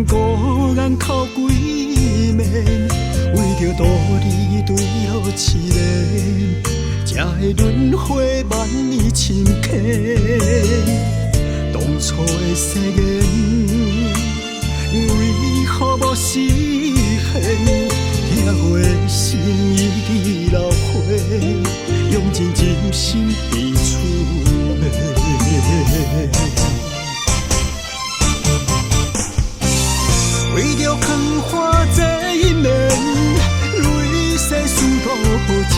孤雁哭归暝，为着渡你坠落痴恋，才会轮回万年深刻。当初的誓言，为何无实现？听话的心已伫流血，用尽真心伫厝内。为着藏花这一面，泪洗思多情。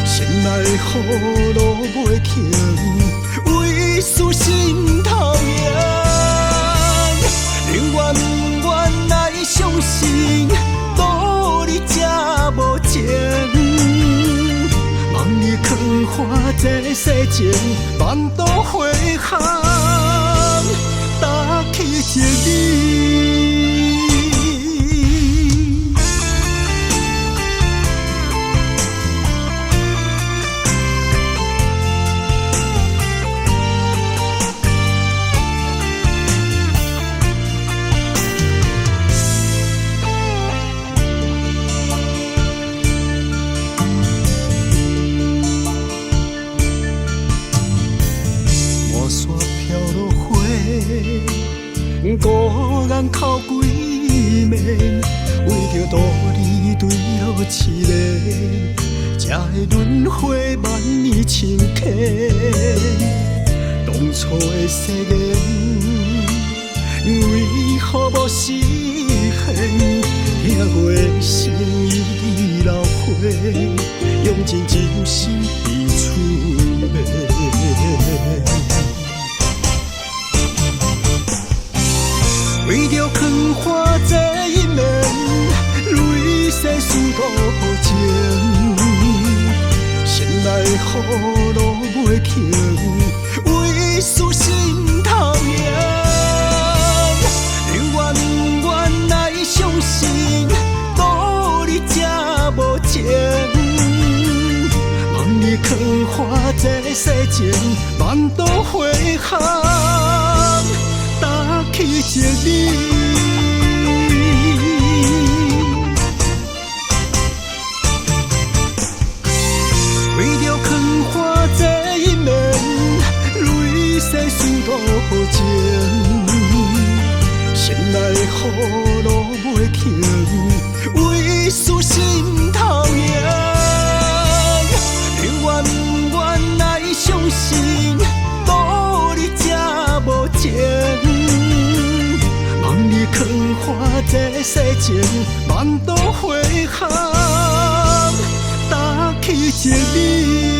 心内雨落袂停，为思心头痒。宁愿不愿来相信，渡你才无情。望你藏花这世情，万道回航。搭起一你，满山飘落花，孤雁哭归暝，为着渡你坠落痴恋，才会轮回万年深刻。当初的誓言，为何无实现？听话的心已伫流血，用尽真心伫厝内。为着藏花这一面，泪洗思多情。心内雨落袂停，为思心头痒。宁愿不愿来相信，渡你才无情。望你藏花这世情，万道回航。搭起一你，为着藏花这一面，泪洗思多情。心内雨落袂停，为思心头痒。宁愿不愿来相信，渡你才无情。藏花这世情，万道回航，搭起一你。